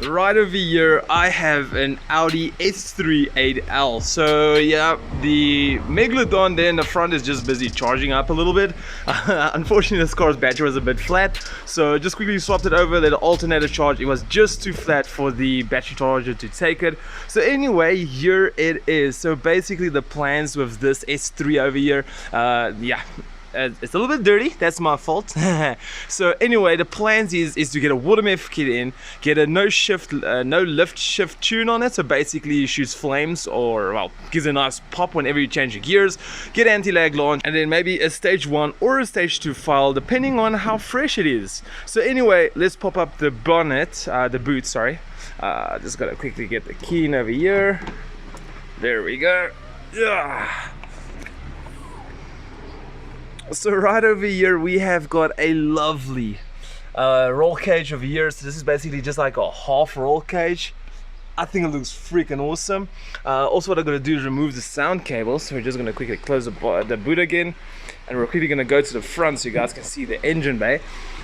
right over here I have an Audi S3 8L. So yeah, the Megalodon there in the front is just busy charging up a little bit. Unfortunately, this car's battery was a bit flat, so just quickly swapped it over, let the alternator charge. It was just too flat for the battery charger to take it. So anyway, here it is. So basically the plans with this S3 over here, yeah, it's a little bit dirty, that's my fault. So anyway, the plans is to get a Water Meth kit in, get a no lift shift tune on it, so basically it shoots flames, or well, gives a nice pop whenever you change your gears, get anti-lag launch, and then maybe a stage 1 or a stage 2 file depending on how fresh it is. So anyway, let's pop up the bonnet, the boot, sorry. Just gotta quickly get the key in over here. There we go. Yeah. So right over here we have got a lovely roll cage over here. So this is basically just like a half roll cage. I think it looks freaking awesome. Also what I'm going to do is remove the sound cable. So we're just going to quickly close the boot again, and we're quickly going to go to the front so you guys can see the engine bay.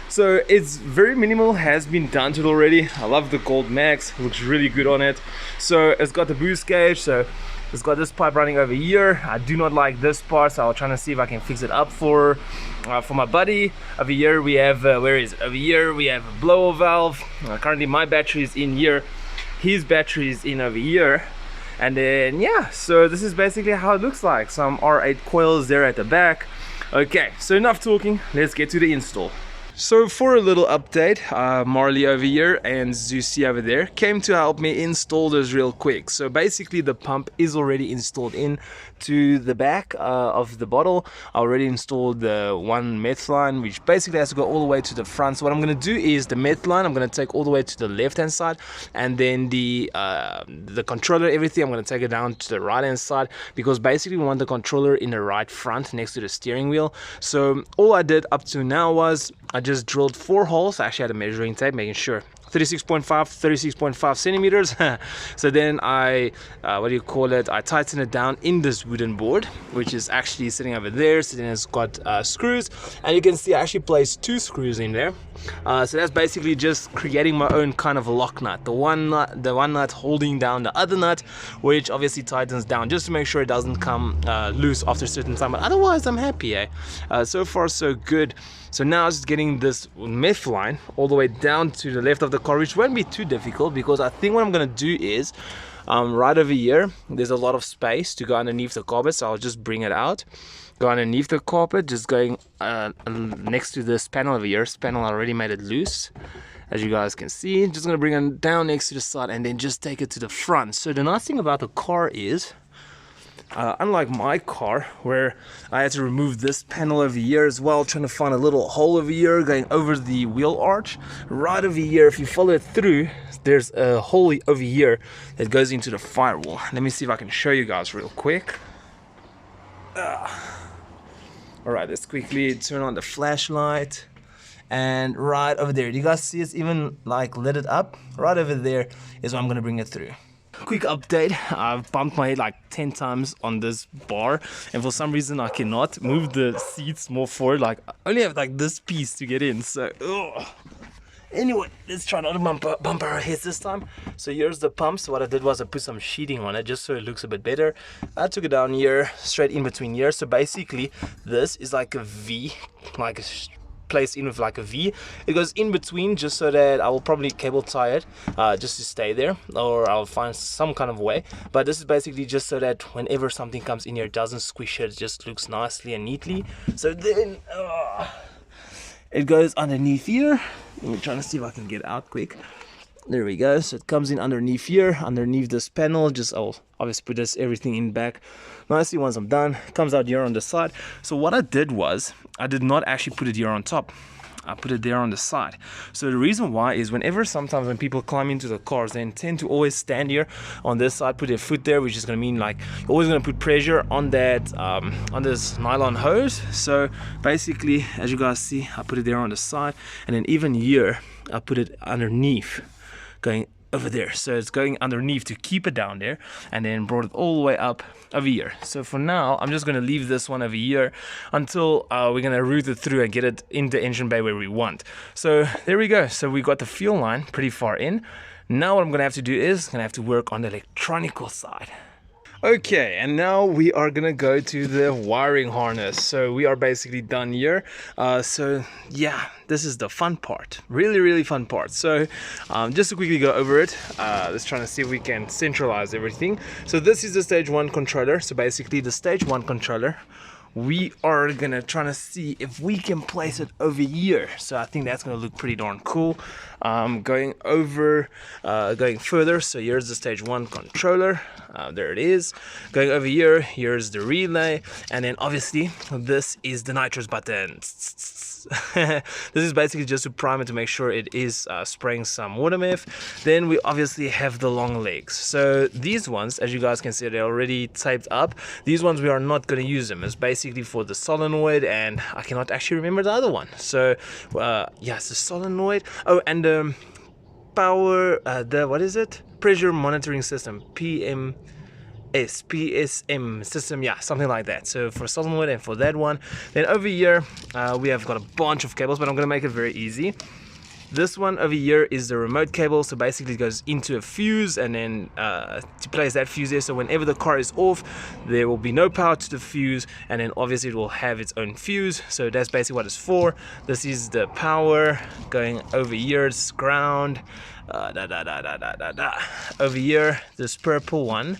So it's very minimal, has been done to it already. I love the gold max, looks really good on it. So it's got the boost gauge, so it's got this pipe running over here. I do not like this part, so I'll try to see if I can fix it up for my buddy. Over here we have, where is it? Over here we have a blower valve. Currently my battery is in here, his battery is in over here. And then yeah, so this is basically how it looks like. Some R8 coils there at the back. Okay, so enough talking, let's get to the install. So for a little update, Marley over here and Zusi over there came to help me install this real quick. So basically the pump is already installed in to the back of the bottle. I already installed the one meth line, which basically has to go all the way to the front. So what I'm going to do is the meth line I'm going to take all the way to the left hand side, and then the controller, everything, I'm going to take it down to the right hand side, because basically we want the controller in the right front next to the steering wheel. So all I did up to now was I just drilled 4 holes. I actually had a measuring tape making sure 36.5 centimeters. So then I I tighten it down in this wooden board, which is actually sitting over there. So then it's got screws, and you can see I actually placed 2 screws in there. So that's basically just creating my own kind of lock nut, the one nut holding down the other nut, which obviously tightens down just to make sure it doesn't come loose after a certain time. But otherwise I'm happy, so far so good. So now it's getting this meth line all the way down to the left of the car, which won't be too difficult, because I think what I'm gonna do is right over here there's a lot of space to go underneath the carpet, so I'll just bring it out, go underneath the carpet, just going next to this panel over here. This panel I already made it loose, as you guys can see. Just gonna bring it down next to the side and then just take it to the front. So the nice thing about the car is, unlike my car where I had to remove this panel over here as well, trying to find a little hole over here going over the wheel arch, right over here if you follow it through, there's a hole over here that goes into the firewall. Let me see if I can show you guys real quick. Alright, let's quickly turn on the flashlight, and right over there, do you guys see it's even like lit it up? Right over there is where I'm gonna bring it through. Quick update, I've bumped my head like 10 times on this bar, and for some reason I cannot move the seats more forward. Like I only have like this piece to get in, so anyway, let's try not to bump our heads this time. So here's the pump. So what I did was I put some sheeting on it just so it looks a bit better. I took it down here, straight in between here. So basically this is like a V, like a placed in with like a V. It goes in between just so that I will probably cable tie it just to stay there, or I'll find some kind of way. But this is basically just so that whenever something comes in here, it doesn't squish it, just looks nicely and neatly. So then it goes underneath here. Let me try to see if I can get out quick. There we go. So it comes in underneath here, underneath this panel. Just I'll obviously put this everything in back nicely once I'm done. It comes out here on the side. So what I did was I did not actually put it here on top. I put it there on the side. So the reason why is sometimes when people climb into the cars, they tend to always stand here on this side, put their foot there, which is going to mean like you're always going to put pressure on that on this nylon hose. So basically, as you guys see, I put it there on the side, and then even here I put it underneath, going over there. So it's going underneath to keep it down there, and then brought it all the way up over here. So for now I'm just going to leave this one over here until we're going to route it through and get it in the engine bay where we want. So there we go. So we got the fuel line pretty far in. Now what I'm gonna have to do is gonna have to work on the electronical side. Okay, and now we are gonna go to the wiring harness. So we are basically done here. So yeah, this is the fun part, really fun part. So just to quickly go over it, let's try to see if we can centralize everything. So this is the stage 1 controller. So basically the stage 1 controller, we are gonna try to see if we can place it over here. So I think that's gonna look pretty darn cool. Going further, so here's the stage 1 controller. There it is. Going over here, here's the relay, and then obviously this is the nitrous button. This is basically just to prime it to make sure it is spraying some water meth. Then we obviously have the long legs. So these ones, as you guys can see, they're already taped up. These ones we are not going to use them. It's basically for the solenoid, and I cannot actually remember the other one. So yeah, it's the solenoid. Oh, and power, what is it? Pressure monitoring system, PSM system, yeah, something like that. So for solenoid and for that one. Then over here we have got a bunch of cables, but I'm gonna make it very easy. This one over here is the remote cable, so basically it goes into a fuse, and then to place that fuse there, so whenever the car is off, there will be no power to the fuse, and then obviously it will have its own fuse. So that's basically what it's for. This is the power. Going over here, it's ground. Over here, this purple one.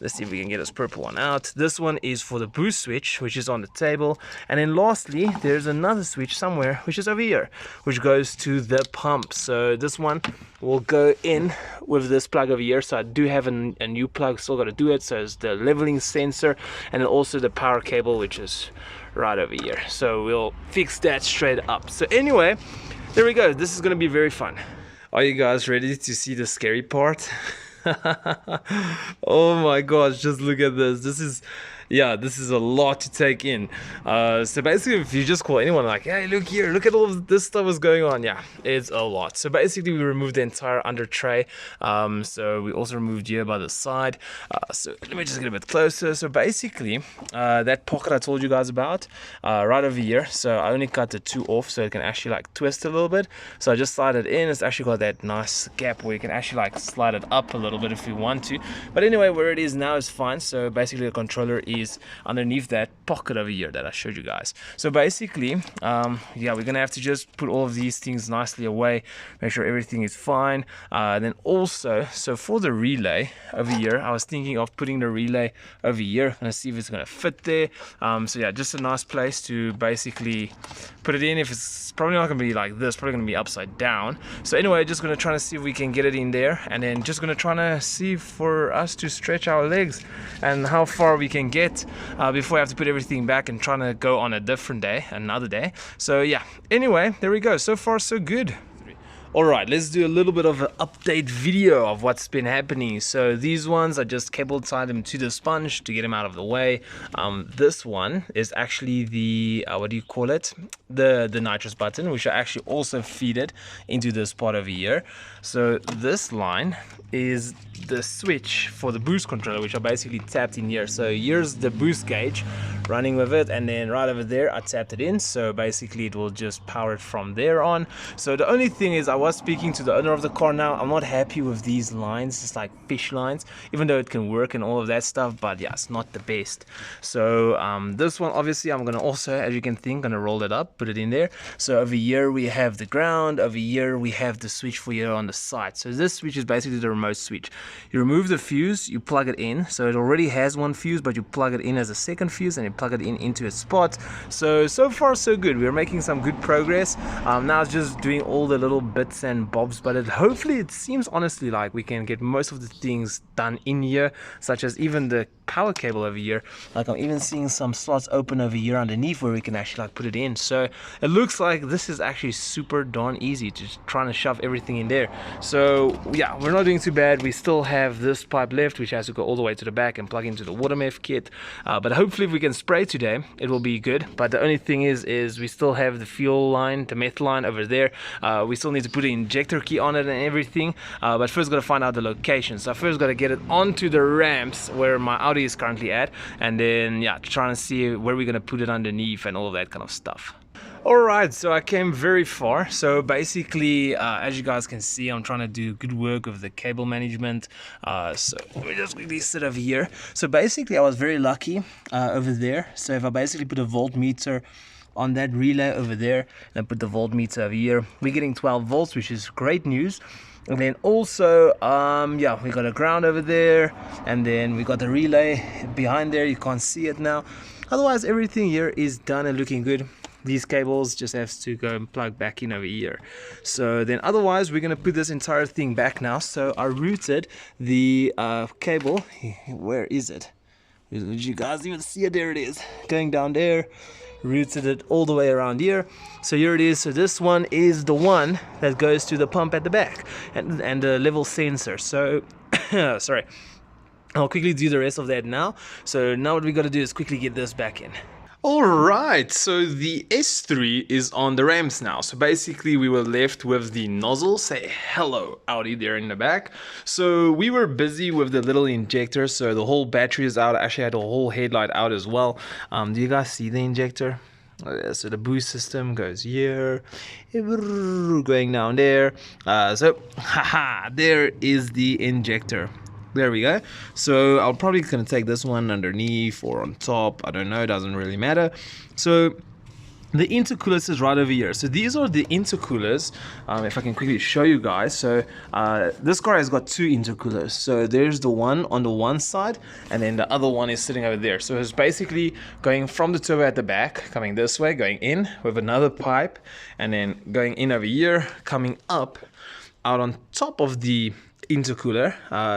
Let's see if we can get this purple one out. This one is for the boost switch, which is on the table. And then lastly, there's another switch somewhere, which is over here, which goes to the pump. So this one will go in with this plug over here. So I do have a new plug, still got to do it. So it's the leveling sensor, and then also the power cable, which is right over here. So we'll fix that straight up. So anyway, there we go. This is going to be very fun. Are you guys ready to see the scary part? Oh my gosh, just look at this. This is a lot to take in. So basically, if you just call anyone like, hey, look here, look at all of this stuff is going on, yeah, it's a lot. So basically we removed the entire under tray. So we also removed here by the side. So let me just get a bit closer. So basically that pocket I told you guys about, right over here, so I only cut the 2 off so it can actually like twist a little bit. So I just slide it in. It's actually got that nice gap where you can actually like slide it up a little bit if you want to. But anyway, where it is now is fine. So basically the controller is underneath that pocket over here that I showed you guys. So basically yeah, we're gonna have to just put all of these things nicely away, make sure everything is fine. Then also, so for the relay over here, I was thinking of putting the relay over here. Gonna see if it's gonna fit there. So yeah, just a nice place to basically put it in. If it's probably not gonna be like this, probably gonna be upside down. So anyway, just gonna try to see if we can get it in there, and then just gonna try to see for us to stretch our legs and how far we can get before I have to put everything back and trying to go on a different day, another day. So yeah, anyway, there we go. So far so good. Alright, let's do a little bit of an update video of what's been happening. So these ones, I just cable tied them to the sponge to get them out of the way. This one is actually the, what do you call it? The nitrous button, which I actually also feed it into this part over here. So this line is the switch for the boost controller, which I basically tapped in here. So here's the boost gauge running with it, and then right over there I tapped it in, so basically it will just power it from there on. So the only thing is, I was speaking to the owner of the car now. I'm not happy with these lines. It's like fish lines, even though it can work and all of that stuff, but yeah, it's not the best. So this one, obviously I'm gonna also, as you can think, gonna roll it up, put it in there. So over here we have the ground, over here we have the switch for here on the side. So this switch is basically the remote switch. You remove the fuse, you plug it in, so it already has one fuse, but you plug it in as a second fuse and you plug it in into a spot. So far so good. We're making some good progress. Now it's just doing all the little bits and bobs, but hopefully it seems honestly like we can get most of the things done in here, such as even the power cable over here. Like I'm even seeing some slots open over here underneath where we can actually like put it in. So it looks like this is actually super darn easy, just trying to shove everything in there. So yeah, we're not doing too bad. We still have this pipe left, which has to go all the way to the back and plug into the water meth kit, but hopefully if we can spray today it will be good. But the only thing is we still have the fuel line, the meth line over there. We still need to put an injector key on it and everything, but first got to find out the location. So I first got to get it onto the ramps where my Audi is currently at, and then yeah, trying to see where we're gonna put it underneath and all of that kind of stuff. Alright, so I came very far. So basically, as you guys can see, I'm trying to do good work with the cable management. So let me just quickly sit over here. So basically, I was very lucky over there. So if I basically put a voltmeter on that relay over there, and I put the voltmeter over here, we're getting 12 volts, which is great news. And then also, yeah, we got a ground over there, and then we got the relay behind there. You can't see it now. Otherwise, everything here is done and looking good. These cables just have to go and plug back in over here. So then otherwise we're going to put this entire thing back now. So I routed the cable. Where is it? Did you guys even see it? There it is, going down there. Routed it all the way around here. So here it is. So this one is the one that goes to the pump at the back and the level sensor. So sorry, I'll quickly do the rest of that now. So now what we got to do is quickly get this back in. Alright, so the S3 is on the ramps now. So basically we were left with the nozzle. Say hello, Audi, there in the back. So we were busy with the little injector. So the whole battery is out. I actually had the whole headlight out as well. Do you guys see the injector? So the boost system goes here, going down there. So haha, there is the injector. There we go. So I'll probably gonna take this one underneath or on top. I don't know, it doesn't really matter. So the intercoolers is right over here. So these are the intercoolers. If I can quickly show you guys. So this car has got two intercoolers. So there's the one on the one side, and then the other one is sitting over there. So it's basically going from the turbo at the back, coming this way, going in with another pipe, and then going in over here, coming up out on top of the intercooler.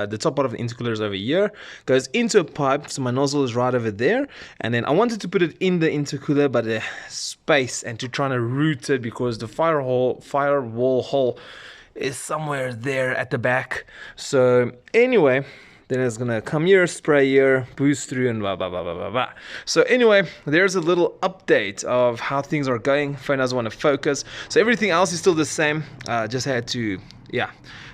The top part of the intercooler is over here, goes into a pipe, so my nozzle is right over there, and then I wanted to put it in the intercooler, but the space and to try to route it because the firewall hole is somewhere there at the back. So anyway, then it's gonna come here, spray here, boost through, and blah blah blah blah blah blah. So anyway, there's a little update of how things are going. Phone doesn't want to focus, so everything else is still the same. Just had to, yeah,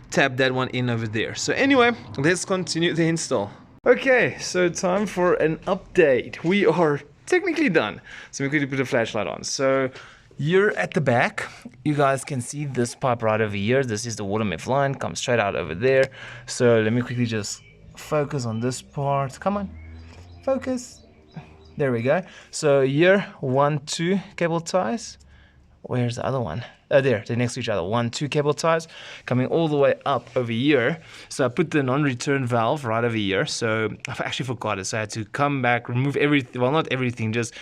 tap that one in over there. So anyway, let's continue the install. Okay, so time for an update. We are technically done. So we quickly put a flashlight on. So here at the back, you guys can see this pipe right over here. This is the Water Meth line, comes straight out over there. So let me quickly just focus on this part. Come on, focus. There we go. So here, 1, 2 cable ties. Where's the other one? There, they're next to each other. 1, 2 cable ties coming all the way up over here. So I put the non-return valve right over here. So I actually forgot it. So I had to come back, remove everything. Well, not everything, just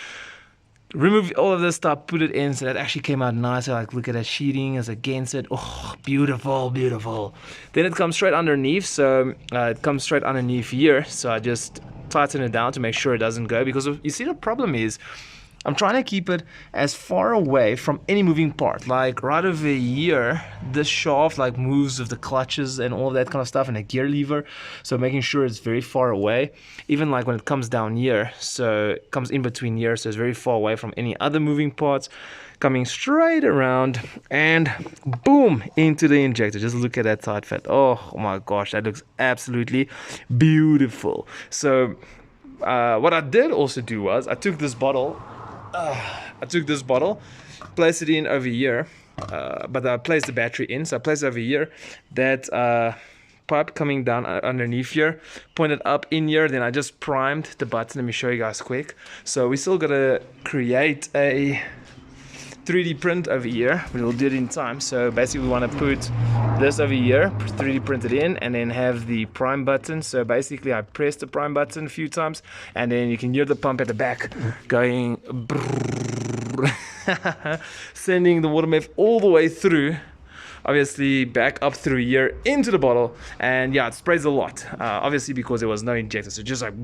remove all of this stuff, put it in. So that actually came out nice. Like, look at that sheeting as against it. Oh, beautiful, beautiful. Then it comes straight underneath. So it comes straight underneath here. So I just tighten it down to make sure it doesn't go. Because you see, the problem is, I'm trying to keep it as far away from any moving part. Like right over here, this shaft like moves with the clutches and all that kind of stuff and a gear lever. So making sure it's very far away. Even like when it comes down here, so it comes in between here, so it's very far away from any other moving parts. Coming straight around and boom, into the injector. Just look at that tight fit. Oh my gosh, that looks absolutely beautiful. So what I did also do was I took this bottle, placed it in over here, but I placed the battery in, so I placed it over here. That pipe coming down underneath here, pointed up in here, then I just primed the button. Let me show you guys quick. So we still gotta create a 3D print over here, but we'll do it in time. So basically we want to put this over here, 3D print it in, and then have the prime button. So basically I press the prime button a few times, and then you can hear the pump at the back going sending the water meth all the way through, obviously back up through here into the bottle, and yeah, it sprays a lot, obviously because there was no injector, so just like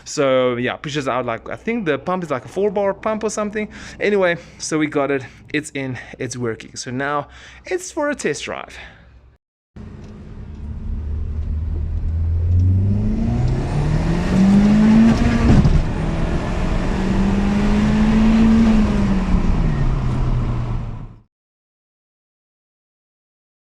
so yeah, pushes out. Like I think the pump is like a 4-bar pump or something. Anyway, so we got it, it's in, it's working. So now it's for a test drive.